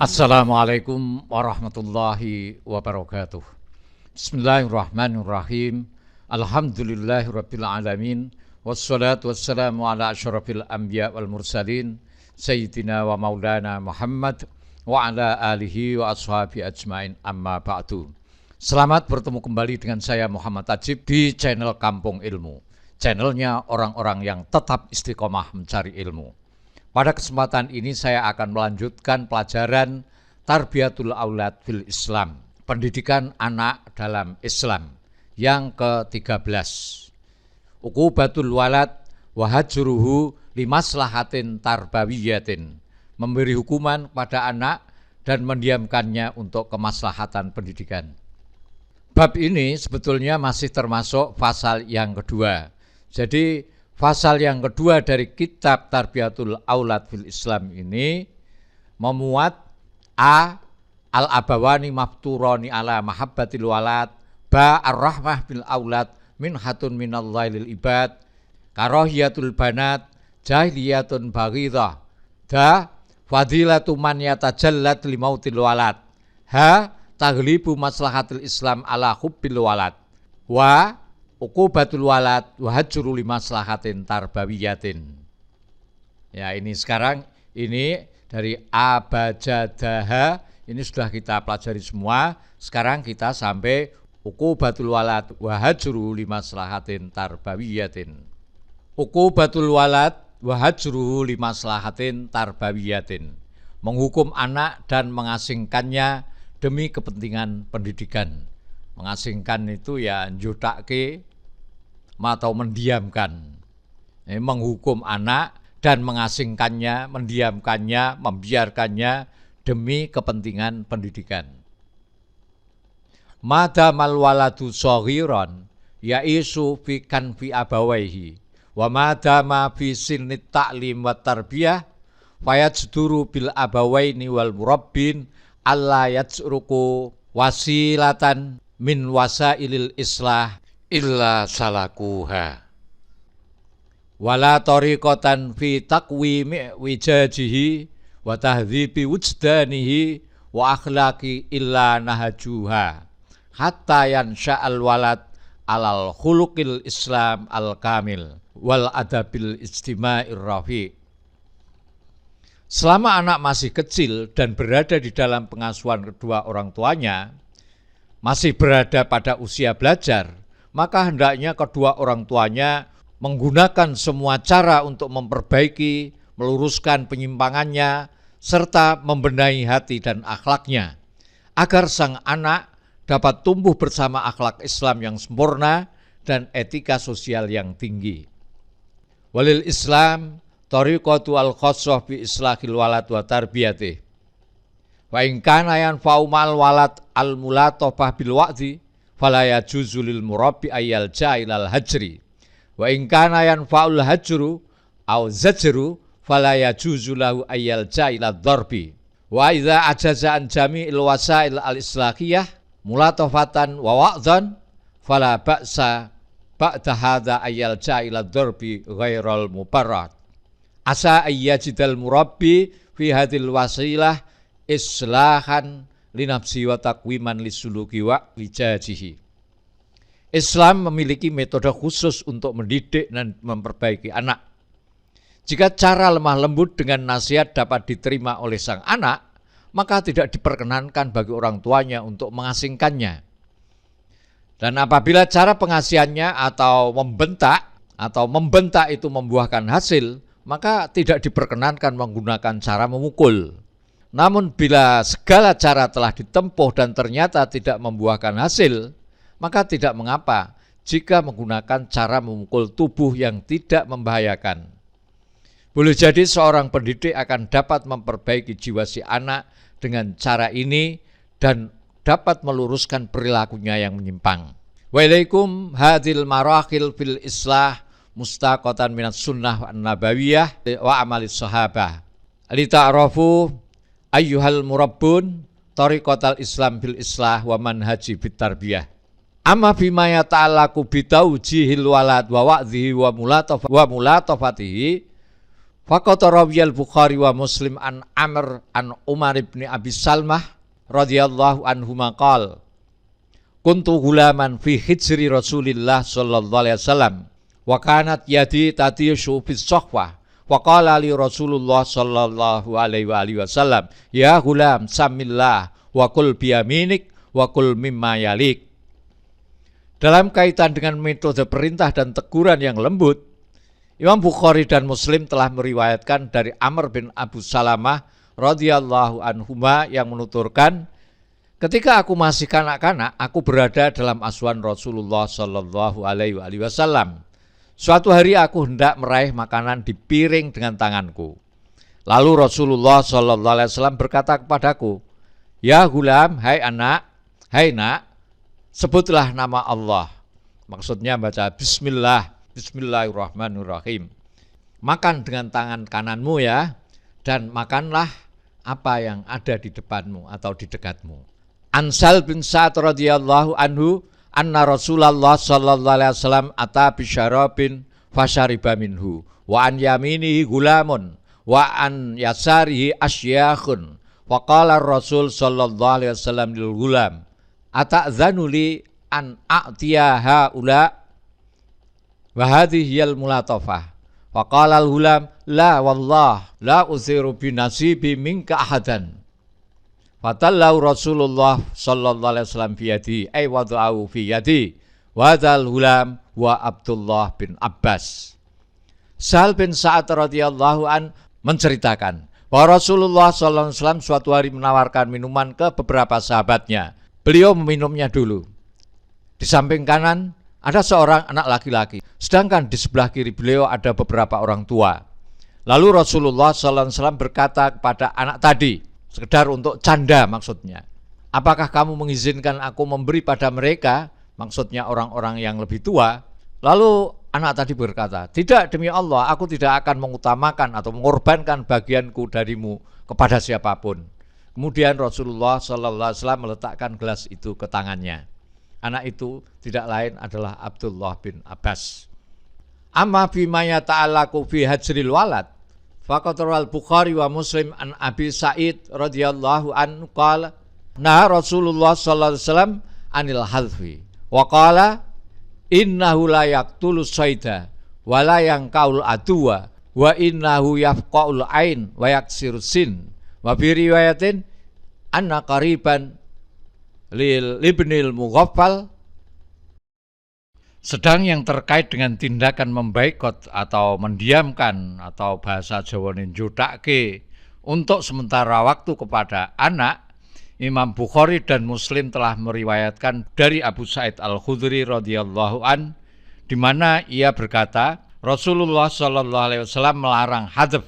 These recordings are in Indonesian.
Assalamualaikum warahmatullahi wabarakatuh. Bismillahirrahmanirrahim. Alhamdulillahirabbil alamin. Wassalatu wassalamu ala asyrafil anbiya wal mursalin sayyidina wa maulana Muhammad wa ala alihi wa ashabi ajmain, amma ba'du. Selamat bertemu kembali dengan saya Muhammad Tajib di channel Kampung Ilmu. Channelnya orang-orang yang tetap istiqomah mencari ilmu. Pada kesempatan ini saya akan melanjutkan pelajaran Tarbiyatul Aulad fil Islam, pendidikan anak dalam Islam yang ke-13. Uqubatul walad wa hajruhu limaslahatin tarbawiyatin, memberi hukuman pada anak dan mendiamkannya untuk kemaslahatan pendidikan. Bab ini sebetulnya masih termasuk pasal yang kedua. Jadi pasal yang kedua dari kitab Tarbiyatul Aulad fil Islam ini memuat A. Al-abawani mafturoni ala mahabbatil walad, ba ar-rahmah bil aulad minhatun minallahi lil ibad, karahiyatul banat jahiliyatun baghidah, da fadilatu man yatajallat limautil walad, ha taghlibu maslahatil Islam ala hubbil walad, wa uqubatul walad wa hajru limaslahatin tarbawiyatin. Ya, ini sekarang ini dari abajadaha ini sudah kita pelajari semua. Sekarang kita sampai uqubatul walad wa hajru limaslahatin tarbawiyatin. Uqubatul walad wa hajru limaslahatin tarbawiyatin, menghukum anak dan mengasingkannya demi kepentingan pendidikan. Mengasingkan itu ya njutake atau mendiamkan, menghukum anak dan mengasingkannya, mendiamkannya, membiarkannya demi kepentingan pendidikan. Madamal waladu shaghiran yaisu fi kanfi abawaihi wa madama fi sinnit ta'lim wa tarbiyah fayajduru bil abawaini wal murabbin alla yajruku wasilatan min wasailil islah illa salakuha wala tariqatan fi taqwimi wijajihi wa tahdhibi wujdanihi wa akhlaqi illa nahajuha hatta yansha'al walad alal khuluqil islam al kamil wal adabil ijtima'ir rafi'. Selama anak masih kecil dan berada di dalam pengasuhan kedua orang tuanya, masih berada pada usia belajar, maka hendaknya kedua orang tuanya menggunakan semua cara untuk memperbaiki, meluruskan penyimpangannya, serta membenahi hati dan akhlaknya, agar sang anak dapat tumbuh bersama akhlak Islam yang sempurna dan etika sosial yang tinggi. Walil Islam tariqatu al-khassah bi islahil walad wa tarbiyatih. Wa in kana yanfa'u ma'al walad al-mulatafah bil wa'di fala yajuzu lil murabbi ayyal ja'ilal hajri. Wa in kana yanfa'ul hajru aw zajru fala yajuzu lahu ayyal ja'ilad darbi. Wa idza ajaza an jami'il wasail al-islahiyah mulatafatan wa wa'dhan fala ba'sa ba'da hadza ayyal ja'ilad darbi ghairal mubarrad. Asa ayyajidal murabbi fi hadhil wasilah islahan linafsi wa taqwiman lisuluki wa wijajihi. Islam memiliki metode khusus untuk mendidik dan memperbaiki anak. Jika cara lemah lembut dengan nasihat dapat diterima oleh sang anak, maka tidak diperkenankan bagi orang tuanya untuk mengasingkannya. Dan apabila cara pengasihannya atau membentak itu membuahkan hasil, maka tidak diperkenankan menggunakan cara memukul. Namun bila segala cara telah ditempuh dan ternyata tidak membuahkan hasil, maka tidak mengapa jika menggunakan cara memukul tubuh yang tidak membahayakan. Boleh jadi seorang pendidik akan dapat memperbaiki jiwa si anak dengan cara ini dan dapat meluruskan perilakunya yang menyimpang. Waalaikum hadil marahil fil islah mustaqatan minas sunnah nabawiyah wa amalis sahabah. Lita'rafu ayyuhal murabbun tariqatal Islam bil islah wa manhaji bit tarbiyah. Amma bima yata'allaqu bi tawjihil walad wa wa'dhihi wa mulatafatihi Faqat rawiyal Bukhari wa Muslim an Amr an Umar ibn Abi Salmah radhiyallahu anhu maqal kuntu gulaman fi hijri Rasulillah sallallahu alaihi wasallam wa kanat yadi tatishu bis sohwah wa qala li Rasulullah sallallahu alaihi wasallam ya gulam samillah wa kul biyaminik wa kul mimma yalik. Dalam kaitan dengan metode perintah dan teguran yang lembut, Imam Bukhari dan Muslim telah meriwayatkan dari Amr bin Abu Salamah radhiyallahu anhuma yang menuturkan, ketika aku masih kanak-kanak, aku berada dalam asuhan Rasulullah sallallahu alaihi wasallam. Suatu hari aku hendak meraih makanan di piring dengan tanganku. Lalu Rasulullah sallallahu alaihi wasallam berkata kepadaku, "Ya gulam, hai anak, hai nak, sebutlah nama Allah." Maksudnya baca bismillah. Bismillahirrahmanirrahim. Makan dengan tangan kananmu ya, dan makanlah apa yang ada di depanmu atau di dekatmu. Ansal bin Sa'ad radhiyallahu anhu anna Rasulullah sallallahu alaihi wasallam ata bisyarabin fasyariba minhu wa an yaminihi gulamun wa an yasarihi asyakhun wa qala Rasul sallallahu alaihi wasallam lil gulam ata'zanu li an a'tiya haula wa hadhiyal mulatafah wa qala al gulam la wallah la usiru bi nasibi minka ahadan fatallahu Rasulullah sallallahu alaihi wasallam fi yadi ay wada'u fi yadi wa dzal gulam wa Abdullah bin Abbas. Sahal bin Sa'ad radhiyallahu an menceritakan bahwa Rasulullah sallallahu alaihi wasallam suatu hari menawarkan minuman ke beberapa sahabatnya. Beliau meminumnya dulu. Di samping kanan ada seorang anak laki-laki, sedangkan di sebelah kiri beliau ada beberapa orang tua. Lalu Rasulullah SAW berkata kepada anak tadi, sekedar untuk canda maksudnya, apakah kamu mengizinkan aku memberi pada mereka, maksudnya orang-orang yang lebih tua? Lalu anak tadi berkata, tidak, demi Allah, aku tidak akan mengutamakan atau mengorbankan bagianku darimu kepada siapapun. Kemudian Rasulullah SAW meletakkan gelas itu ke tangannya. Anak itu tidak lain adalah Abdullah bin Abbas. Amma bima yata'allaqu fi hajril walad faqad rawal Bukhari wa Muslim an Abi Sa'id radhiyallahu anhu qala na Rasulullah sallallahu alaihi wasallam anil hadfi wa qala innahu la yaqtulu sayda wa la yanqaul aduwa wa innahu yafqaul ain wa yaksirus sin wa fi riwayatin anna qariban lil ibnil mughaffal. Sedang yang terkait dengan tindakan membaikot atau mendiamkan atau bahasa Jawa njutake untuk sementara waktu kepada anak, Imam Bukhari dan Muslim telah meriwayatkan dari Abu Sa'id Al-Khudri radhiyallahu an, di mana ia berkata Rasulullah sallallahu alaihi wasallam melarang hadf.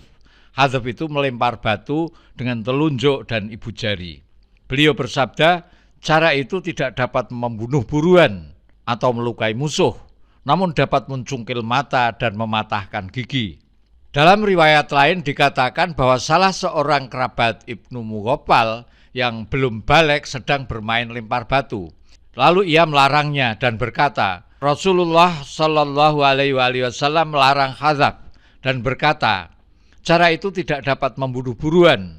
Hadf itu melempar batu dengan telunjuk dan ibu jari. Beliau bersabda, cara itu tidak dapat membunuh buruan atau melukai musuh, namun dapat mencungkil mata dan mematahkan gigi. Dalam riwayat lain dikatakan bahwa salah seorang kerabat Ibnu Mughaffal yang belum balik sedang bermain lempar batu. Lalu ia melarangnya dan berkata, Rasulullah sallallahu alaihi wasallam melarang hadzaf dan berkata, cara itu tidak dapat membunuh buruan,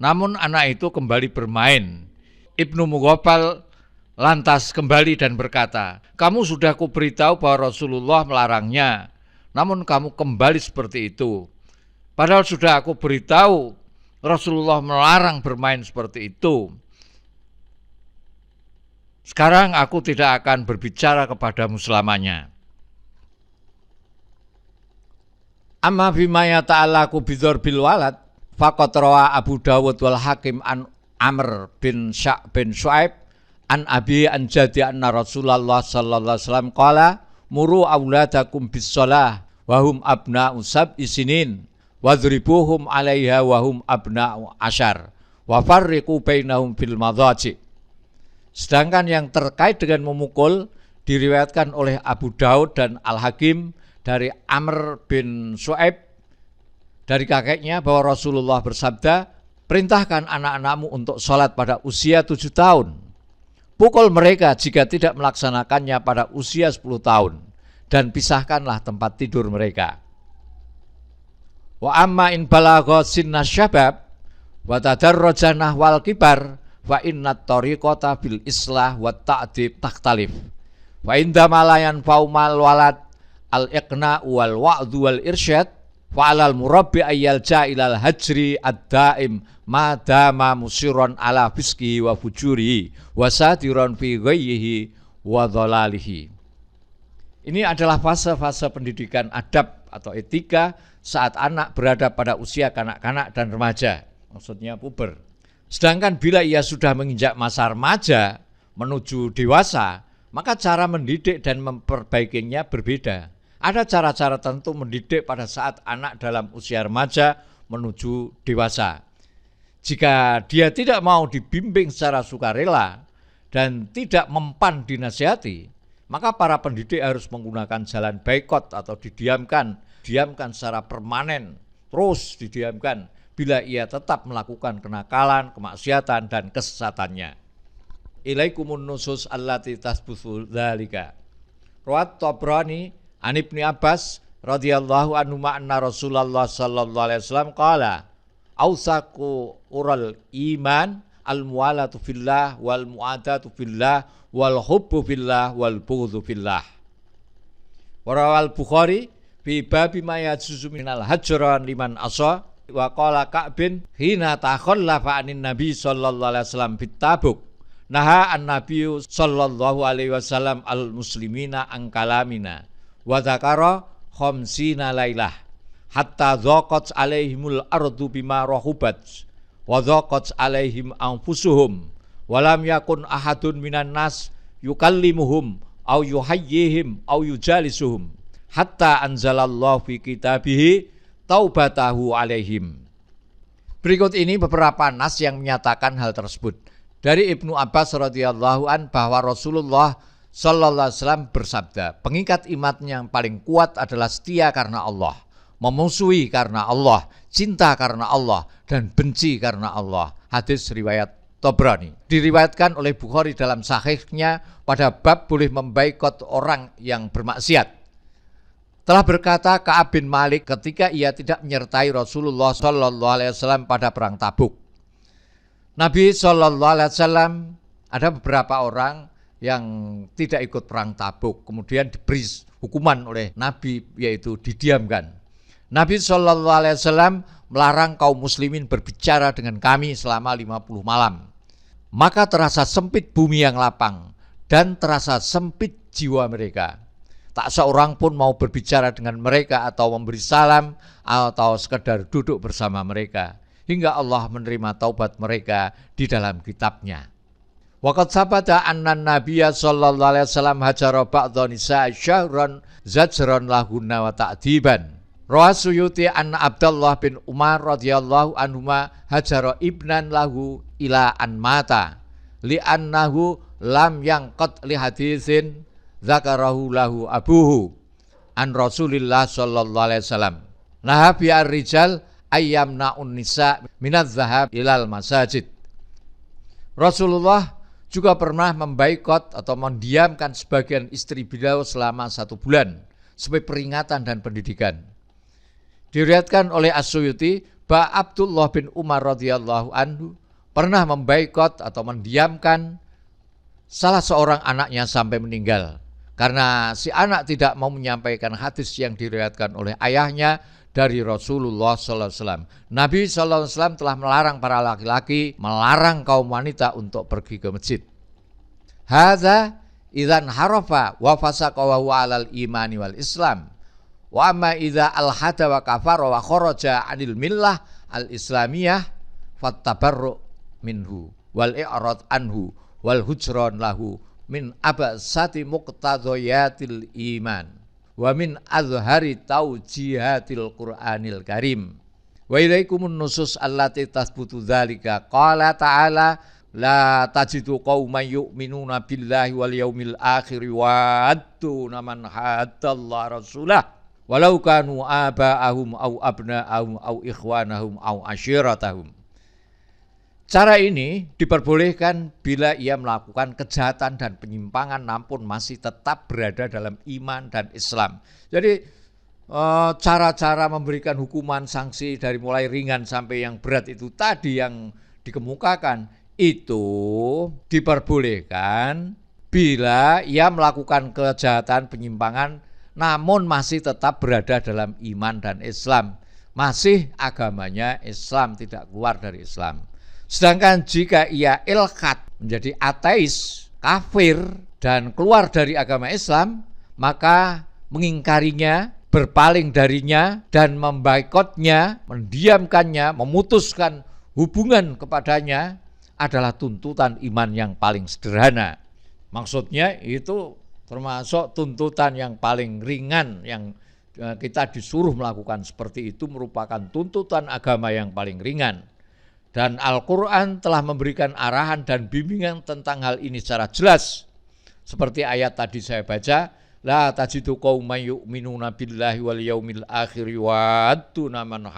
namun anak itu kembali bermain. Ibnu Mughaffal lantas kembali dan berkata, kamu sudah kuberitahu bahwa Rasulullah melarangnya, namun kamu kembali seperti itu. Padahal sudah aku beritahu Rasulullah melarang bermain seperti itu. Sekarang aku tidak akan berbicara kepadamu selamanya. Amma bima yata'allaqu bidzarbil walad faqad rawa Abu Dawud wal Hakim an Amr bin Shu'aib an Abi an Jadi anna Rasulullah sallallahu alaihi wasallam qala muru auladakum bis shalah wa hum abna'u sab'i sinin wadribuhum 'alaiha wa hum abna'u asyar wa farriqu bainahum fil madhaji. Sedangkan yang terkait dengan memukul diriwayatkan oleh Abu Daud dan Al-Hakim dari Amr bin Shu'aib dari kakeknya bahwa Rasulullah bersabda, perintahkan anak-anakmu untuk sholat pada usia 7 tahun. Pukul mereka jika tidak melaksanakannya pada usia 10 tahun. Dan pisahkanlah tempat tidur mereka. Wa amma in balagha sinna syabab wa tadarraja nahwal kibar fa innat tariqata bil islah wa ta'dib takhtalif. Wa inda malayan faumal walad al iqna wal wa'dhu wal irsyad fa alal murabbi ayyal ja'ilal hajri ad-daim ma dama musiron ala fiskihi wa fujurihi wa sadiron fi ghayyihi wa dhalalihi. Ini adalah fase-fase pendidikan adab atau etika saat anak berada pada usia kanak-kanak dan remaja, maksudnya puber. Sedangkan bila ia sudah menginjak masa remaja menuju dewasa, maka cara mendidik dan memperbaikinya berbeda. Ada cara-cara tentu mendidik pada saat anak dalam usia remaja menuju dewasa. Jika dia tidak mau dibimbing secara sukarela dan tidak mempan dinasihati, maka para pendidik harus menggunakan jalan boikot atau didiamkan secara permanen, terus didiamkan bila ia tetap melakukan kenakalan, kemaksiatan, dan kesesatannya. Ilaikumun nusus allati tasbuthu dzalika. Rawat Tabrani an Ibnu Abbas radhiyallahu anhu anna Rasulullah sallallahu alaihi wasallam qala ausaku ural iman al-mu'alatu fillah wal mu'adatu fillah wal hubbu fillah wal bughdhu fillah. Warawal Bukhari fi babi ma yajuzu minal hajran liman asa wa qala Ka'bin hina takhallafa anin nabi sallallahu alaihi wasallam fit Tabuk naha an-nabiy sallallahu alaihi wasallam al muslimina an kalamina wa dzakara khamsina lailah hatta dhaqat alaihimul ardu bima rahubat wa dhaqat alaihim anfusuhum walam yakun ahadun minan nas yukallimuhum au yuhayyihim au yujalisuhum hatta anzalallahu fi kitabihi taubatahu alaihim. Berikut ini beberapa nas yang menyatakan hal tersebut. Dari Ibnu Abbas radhiyallahu an bahwa Rasulullah sallallahu alaihi wasallam bersabda, pengikat iman yang paling kuat adalah setia karena Allah, memusuhi karena Allah, cinta karena Allah, dan benci karena Allah. Hadis riwayat Tabrani. Diriwayatkan oleh Bukhari dalam sahihnya pada bab boleh memboikot orang yang bermaksiat. Telah berkata Ka'ab bin Malik ketika ia tidak menyertai Rasulullah sallallahu alaihi wasallam pada perang Tabuk. Nabi sallallahu alaihi wasallam, ada beberapa orang yang tidak ikut perang Tabuk, kemudian diberi hukuman oleh Nabi, yaitu didiamkan. Nabi sallallahu alaihi wasallam melarang kaum muslimin berbicara dengan kami selama 50 malam. Maka terasa sempit bumi yang lapang dan terasa sempit jiwa mereka. Tak seorang pun mau berbicara dengan mereka atau memberi salam atau sekedar duduk bersama mereka. Hingga Allah menerima taubat mereka di dalam kitabnya. Waqad sabata anna nabiyya sallallahu alaihi wasallam hajara ba'dha nisa'i syahran zajran lahunna wa ta'diban. Rawa Suyuti anna Abdullah bin Umar radhiyallahu anhuma hajara ibnan lahu ila an mata li'annahu lam yangqat li haditsin zakarahu lahu abuhu an Rasulillah sallallahu alaihi wasallam. Naha bi'ar rijal ayyamna'un nisa minadz zahab ilal masajid. Rasulullah juga pernah memboikot atau mendiamkan sebagian istri beliau selama 1 bulan sebagai peringatan dan pendidikan. Diriwayatkan oleh As-Suyuti bahwa Abdullah bin Umar radhiyallahu anhu pernah memboikot atau mendiamkan salah seorang anaknya sampai meninggal karena si anak tidak mau menyampaikan hadis yang diriwayatkan oleh ayahnya dari Rasulullah sallallahu alaihi wasallam. Nabi sallallahu alaihi wasallam telah melarang para laki-laki, melarang kaum wanita untuk pergi ke masjid. Hadza idzan harafa wa fasaqa wa huwa alal imani wal islam. Wa amma idza alhada wa kafara wa kharaja 'anil millah al-islamiyah fattabarru minhu wal i'rad anhu wal hujran lahu min abasati muqtadhayatil iman wa min azhari taujihatil Qur'anil Karim. Wa ilaikumun nusus allati tasbutu dzalika qala ta'ala la tajidu qauman yu'minuna billahi wal yaumil akhir wa attuna man haddallaha rasulah walau kanu aba'ahum au abna'ahum au ikhwanahum au asyiratahum. Cara ini diperbolehkan bila ia melakukan kejahatan dan penyimpangan namun masih tetap berada dalam iman dan Islam. Jadi cara-cara memberikan hukuman sanksi dari mulai ringan sampai yang berat itu tadi yang dikemukakan itu diperbolehkan bila ia melakukan kejahatan penyimpangan namun masih tetap berada dalam iman dan Islam, masih agamanya Islam, tidak keluar dari Islam. Sedangkan jika ia ilhad menjadi ateis, kafir dan keluar dari agama Islam, maka mengingkarinya, berpaling darinya dan memboikotnya, mendiamkannya, memutuskan hubungan kepadanya adalah tuntutan iman yang paling sederhana. Maksudnya itu termasuk tuntutan yang paling ringan, yang kita disuruh melakukan seperti itu merupakan tuntutan agama yang paling ringan. Dan Al-Quran telah memberikan arahan dan bimbingan tentang hal ini secara jelas. Seperti ayat tadi saya baca, la tajidu qauman yu'minuna billahi wal yaumil akhir yuwadduna man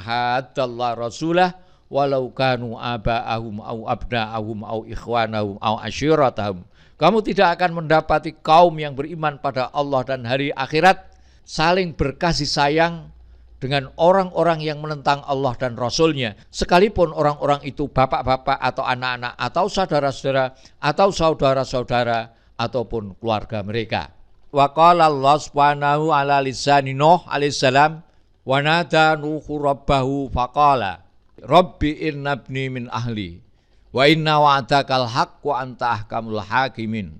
haddallah rasulah walau kanu aba'ahum au abna'ahum au ikhwanahum au asyiratahum. Kamu tidak akan mendapati kaum yang beriman pada Allah dan hari akhirat saling berkasih sayang dengan orang-orang yang menentang Allah dan Rasulnya, sekalipun orang-orang itu bapak-bapak atau anak-anak atau saudara-saudara atau saudara-saudara ataupun keluarga mereka. Wa qala Allah subhanahu ala lisani Nuh alaihissalam wa nada Nuhu rabbahu faqala Rabbi inna ibni min ahli wa inna wa'adakal haq wa anta ahkamul hakimin.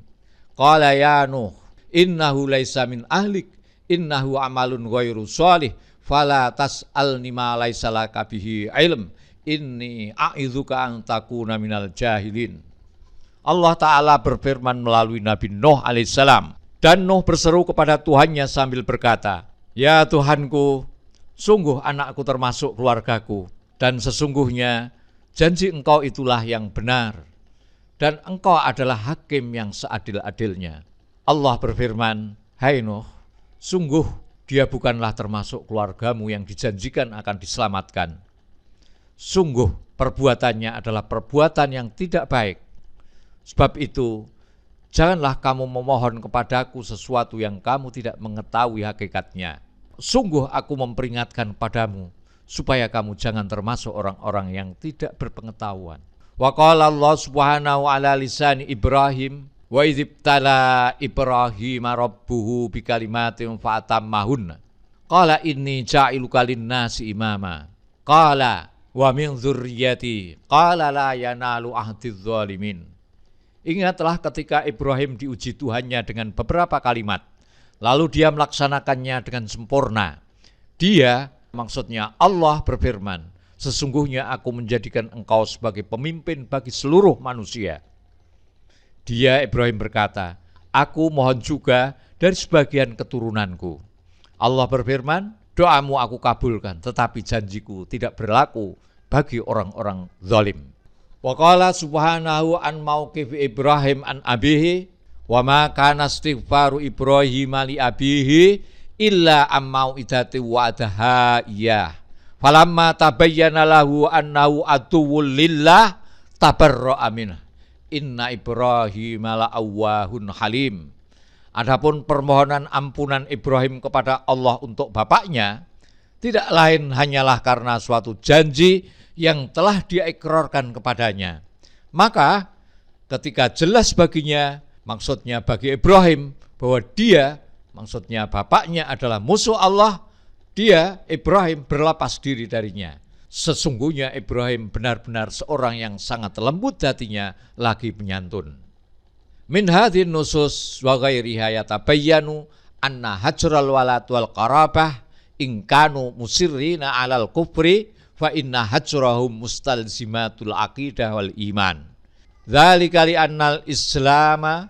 Qala ya Nuh innahu laisa min ahlik innahu amalun ghairu shalih fala tas'alni ma laisa laka bihi ilm inni a'idzuka an takuna minal jahilin. Allah Ta'ala berfirman melalui Nabi Nuh alaihissalam, dan Nuh berseru kepada Tuhannya sambil berkata, ya Tuhanku, sungguh anakku termasuk keluargaku, dan sesungguhnya janji engkau itulah yang benar, dan engkau adalah hakim yang seadil-adilnya. Allah berfirman, hai Nuh, sungguh dia bukanlah termasuk keluargamu yang dijanjikan akan diselamatkan. Sungguh perbuatannya adalah perbuatan yang tidak baik. Sebab itu, janganlah kamu memohon kepadaku sesuatu yang kamu tidak mengetahui hakikatnya. Sungguh aku memperingatkan padamu, supaya kamu jangan termasuk orang-orang yang tidak berpengetahuan. Wa qala Allah subhanahu ala lisani Ibrahim wa idzibtala Ibrahim rabbuhu bikalimatin fa'atammahunna. Qala inni ja'iluka linnasi imama. Qala wa min dzurriyyati. Qala la yanalu ahdiz zalimin. Ingatlah ketika Ibrahim diuji Tuhannya dengan beberapa kalimat, lalu dia melaksanakannya dengan sempurna. Dia, maksudnya Allah berfirman, sesungguhnya aku menjadikan engkau sebagai pemimpin bagi seluruh manusia. Dia, Ibrahim berkata, aku mohon juga dari sebagian keturunanku. Allah berfirman, doamu aku kabulkan, tetapi janjiku tidak berlaku bagi orang-orang zalim. Wa qala subhanahu an mauqif Ibrahim an abihi wa ma kana istighfaru Ibrahim li abihi illa am mau'idati wa'adaha iyah. Falamma tabayyana lahu annahu aduwwul lillah tabarra'a minhu. Inna Ibrahim la'awwahun halim. Adapun permohonan ampunan Ibrahim kepada Allah untuk bapaknya tidak lain hanyalah karena suatu janji yang telah dia ikrarkan kepadanya. Maka ketika jelas baginya, maksudnya bagi Ibrahim, bahwa dia, maksudnya bapaknya adalah musuh Allah, dia, Ibrahim, berlepas diri darinya. Sesungguhnya Ibrahim benar-benar seorang yang sangat lembut hatinya, lagi penyantun. Min hadhin nusus wa ghairiha yatabayyanu anna hajral walad wal qarabah in kanu musirrina alal kufri fa inna hajrahum mustalzimatul aqidah wal iman. Dzalika li annal islama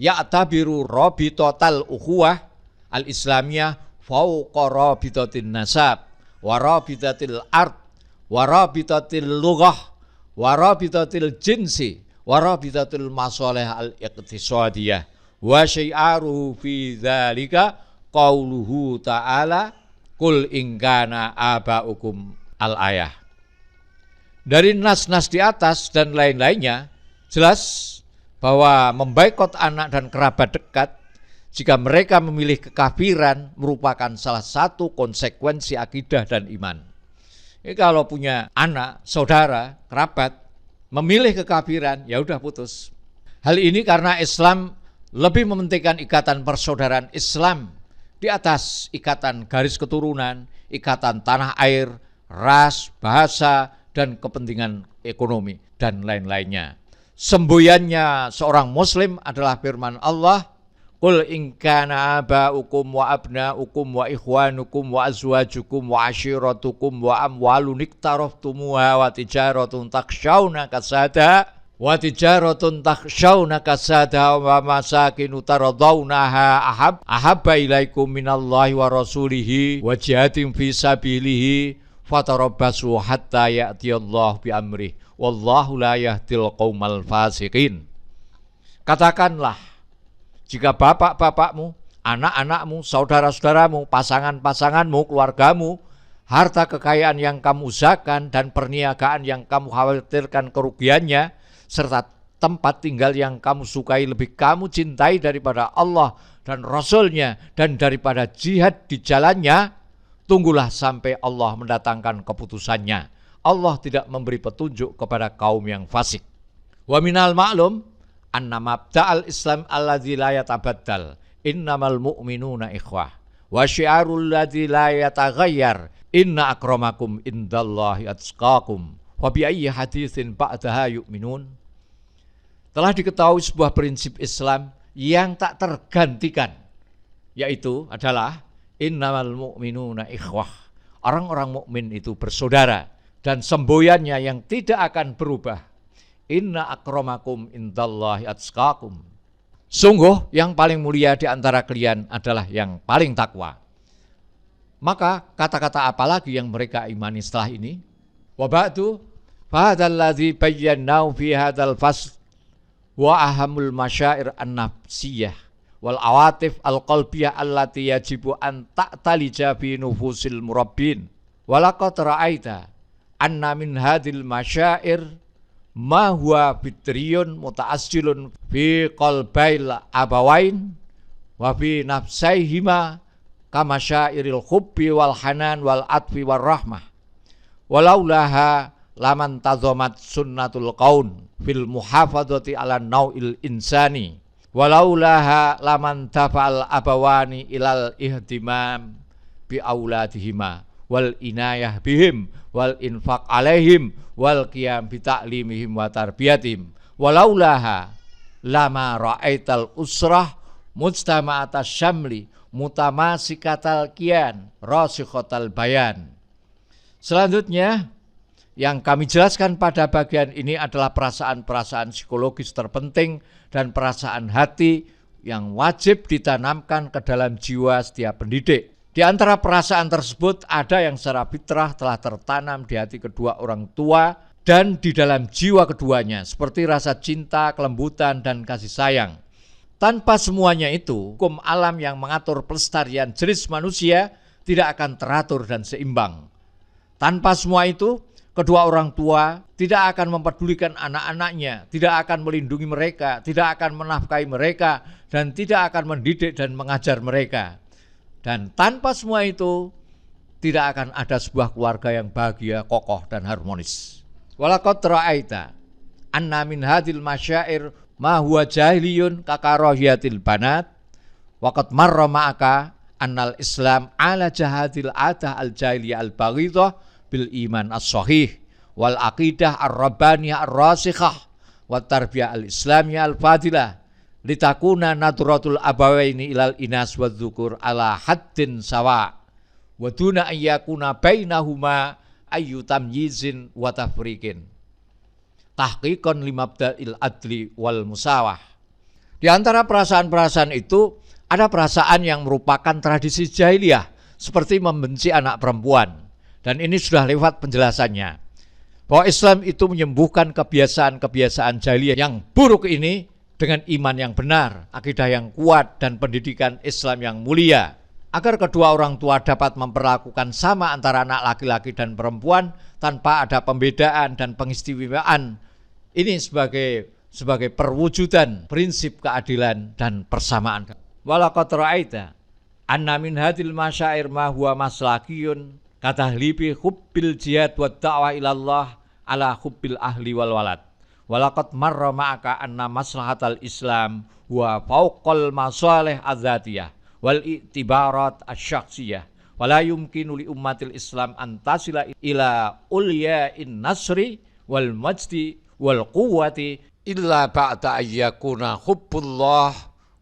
ya'tabiru rabitatal ukhuwah al islamiyah fawqa rabitatin nasab wa rabitatil ard wa rabitatil lughah wa rabitatil jinsi wa rabitatil masalih al iqtisadiyah wa syi'aruhu fi dzalika qauluhu ta'ala qul in kana aba'ukum al-ayah. Dari nas-nas di atas dan lain-lainnya jelas bahwa memboikot anak dan kerabat dekat jika mereka memilih kekafiran merupakan salah satu konsekuensi akidah dan iman. Ini kalau punya anak, saudara, kerabat memilih kekafiran, ya udah putus. Hal ini karena Islam lebih mementingkan ikatan persaudaraan Islam di atas ikatan garis keturunan, ikatan tanah air, ras, bahasa, dan kepentingan ekonomi dan lain-lainnya. Semboyannya seorang muslim adalah firman Allah, Qul in kana aba'ukum wa abna'ukum wa ikhwanukum wa azwajukum wa ashiratukum wa amwalun iktaraftumuha wa tijaratun takhshawna kasada wa masakinu taradawnaha ahabba ilaikum minallahi wa rasulihi wa jihadin fi sabilihi fatarabbasu hatta ya'tiyallahu bi amrih wallahu la yahdil qaumal fasiqin. Katakanlah, jika bapak-bapakmu, anak-anakmu, saudara-saudaramu, pasangan-pasanganmu, keluargamu, harta kekayaan yang kamu usahakan dan perniagaan yang kamu khawatirkan kerugiannya, serta tempat tinggal yang kamu sukai lebih kamu cintai daripada Allah dan Rasul-Nya dan daripada jihad di jalannya, tunggulah sampai Allah mendatangkan keputusannya. Allah tidak memberi petunjuk kepada kaum yang fasik. Wa minal ma'lum anna mabda'al Islam alladzi la yatabaddal innamal mu'minuna ikhwah wa syiarul ladzi la yataghayyar inna akramakum indallahi atqakum wa bi ayyi haditsin ba'daha yu'minun. Telah diketahui sebuah prinsip Islam yang tak tergantikan, yaitu adalah innamal mu'minuna ikhwah. Orang-orang mukmin itu bersaudara dan semboyannya yang tidak akan berubah. Inna akramakum indallahi atqakum. Sungguh yang paling mulia di antara kalian adalah yang paling takwa. Maka kata-kata apa lagi yang mereka imani setelah ini? Wa ba'du fahadzal ladzi bayyanahu fi hadzal fasl wa ahamul masyair an-nafsiyah wal awatif al-qalbiyah allati yajibu an ta'talija fi nufusil murabbin. Walaqad ra'aita anna min hadhil masyair ma huwa fitriyun muta'assilun fi qalbail abawain wa fi nafsaihima kama syairil hubbi wal hanan wal atfi war rahmah walaulaha laman tazamat sunnatul qaun fil muhafadzati ala nau'il insani walaulaha laman tafa'al abawani ilal ihtimam bi auladihima wal inayah bihim wal infaq alaihim wal qiyam bi ta'limihim wa tarbiyatihim walaulaha lama ra'aital usrah mujtama'atas syamli mutamasikatal kian rasikhatal bayan. Selanjutnya yang kami jelaskan pada bagian ini adalah perasaan-perasaan psikologis terpenting dan perasaan hati yang wajib ditanamkan ke dalam jiwa setiap pendidik. Di antara perasaan tersebut ada yang secara fitrah telah tertanam di hati kedua orang tua dan di dalam jiwa keduanya, seperti rasa cinta, kelembutan, dan kasih sayang. Tanpa semuanya itu, hukum alam yang mengatur pelestarian jenis manusia tidak akan teratur dan seimbang. Tanpa semua itu, kedua orang tua tidak akan mempedulikan anak-anaknya, tidak akan melindungi mereka, tidak akan menafkahi mereka, dan tidak akan mendidik dan mengajar mereka. Dan tanpa semua itu, tidak akan ada sebuah keluarga yang bahagia, kokoh, dan harmonis. Walaqad ra'aita anna min hadhil masyair ma huwa jahiliyun kakarahiyatil banat waqad marra ma'aka annal islam ala jahadil adah al jahiliyah al baghidah bil iman as-sahih wal aqidah ar-rabbaniyah ar-rasikhah wat tarbiyah al-islamiyah al-fadilah litakuna nadratul abawaini ilal inas wa dzukur ala haddin sawa wa duna ayyakuna bainahuma ayyu tamyizin wa tafriqin tahqiqan limabda'il adli wal musawah. Di antara perasaan-perasaan itu ada perasaan yang merupakan tradisi jahiliyah seperti membenci anak perempuan. Dan ini sudah lewat penjelasannya. Bahwa Islam itu menyembuhkan kebiasaan-kebiasaan jahiliyah yang buruk ini dengan iman yang benar, akidah yang kuat, dan pendidikan Islam yang mulia. Agar kedua orang tua dapat memperlakukan sama antara anak laki-laki dan perempuan tanpa ada pembedaan dan pengistimewaan. Ini sebagai perwujudan prinsip keadilan dan persamaan. Walaqad ra'aita anna min hadil masyair ma huwa maslakiyun katahlibi hubbil jihad wa da'wah ilallah ala hubbil ahli wal walad. Walaqad marra ma'aka anna maslahatal Islam huwa fauqal masalih adzatiyah wal i'tibarat asyakhsiyah wala yumkinu li ummatil Islam an tasila ila ulya'in nasri wal majdi wal quwwati illa ba'da ayyakuna hubbullah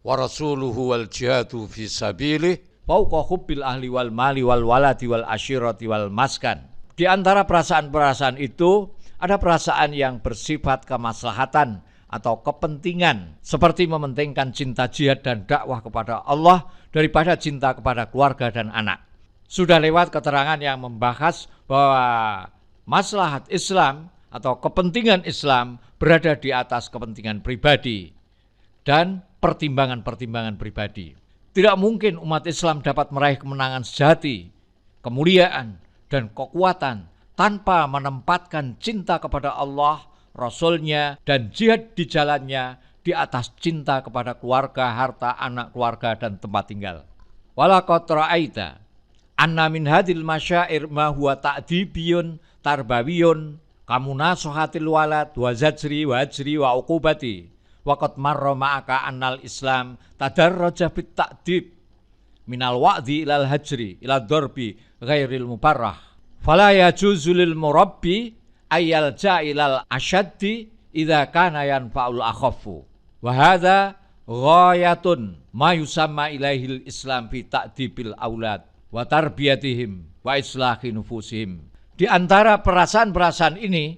wa rasuluhu wal jihadu fi sabilih fauqa hubbil ahli wal mali wal waladi wal ashirati wal maskan. Di antara perasaan-perasaan itu ada perasaan yang bersifat kemaslahatan atau kepentingan, seperti mementingkan cinta jihad dan dakwah kepada Allah daripada cinta kepada keluarga dan anak. Sudah lewat keterangan yang membahas bahwa maslahat Islam atau kepentingan Islam berada di atas kepentingan pribadi dan pertimbangan-pertimbangan pribadi. Tidak mungkin umat Islam dapat meraih kemenangan sejati, kemuliaan, dan kekuatan tanpa menempatkan cinta kepada Allah, Rasul-Nya, dan jihad di jalannya di atas cinta kepada keluarga, harta, anak, keluarga, dan tempat tinggal. Walaqad ra'aita anna min hadil masyair ma huwa ta'dibiyun tarbawiyun kamunasuhatil walad wa zajri wa ajri wa uqubati. Waqad marra ma'aka annal Islam tadarraja bit ta'dib minal wa'di ilal hajri ilal dorbi ghairil mubarrah. Fala yajuzu lil murabbi ayyal ja'ilal asyaddi idza kana yanfa'ul akhaffu. Wa hadza ghayatun ma yusamma ilaihil Islam fi ta'dibil aulad wa tarbiyatihim wa islahi nufusihim. Di antara perasaan-perasaan ini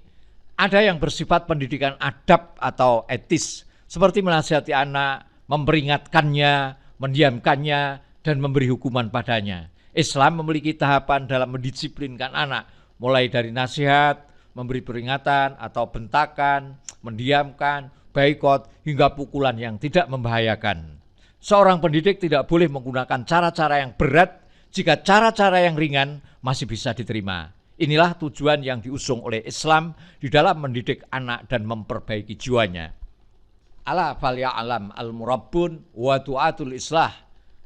ada yang bersifat pendidikan adab atau etis, seperti menasihati anak, memperingatkannya, mendiamkannya, dan memberi hukuman padanya. Islam memiliki tahapan dalam mendisiplinkan anak, mulai dari nasihat, memberi peringatan atau bentakan, mendiamkan, baikot, hingga pukulan yang tidak membahayakan. Seorang pendidik tidak boleh menggunakan cara-cara yang berat jika cara-cara yang ringan masih bisa diterima. Inilah tujuan yang diusung oleh Islam di dalam mendidik anak dan memperbaiki jiwanya. Ala falya'lam al-murabbun wa du'atul islah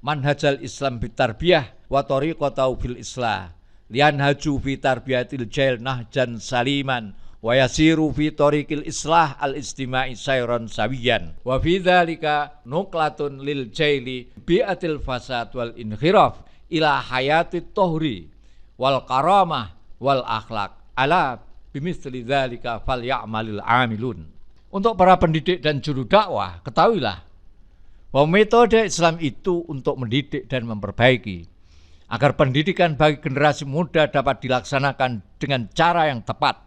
manhajal Islam bitarbiyah wa tariqatau fil islah lianhaju fi tarbiyatil jail nahjan saliman wa yasiru fi tariqil islah al-istima'i sayran sawiyan wa fi dzalika nuqlatun lil jaili bi'atil fasad wal inhiraf ila hayatit tohri wal karamah wal akhlak ala bimithli dzalika falya'malil amilun. Untuk para pendidik dan juru dakwah, ketahuilah bahwa metode Islam itu untuk mendidik dan memperbaiki agar pendidikan bagi generasi muda dapat dilaksanakan dengan cara yang tepat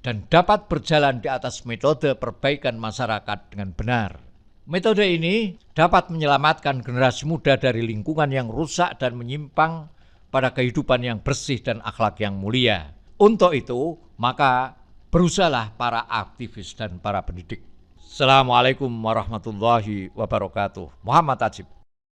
dan dapat berjalan di atas metode perbaikan masyarakat dengan benar. Metode ini dapat menyelamatkan generasi muda dari lingkungan yang rusak dan menyimpang pada kehidupan yang bersih dan akhlak yang mulia. Untuk itu, maka berusahalah para aktivis dan para pendidik. Assalamualaikum warahmatullahi wabarakatuh. Muhammad Ajib.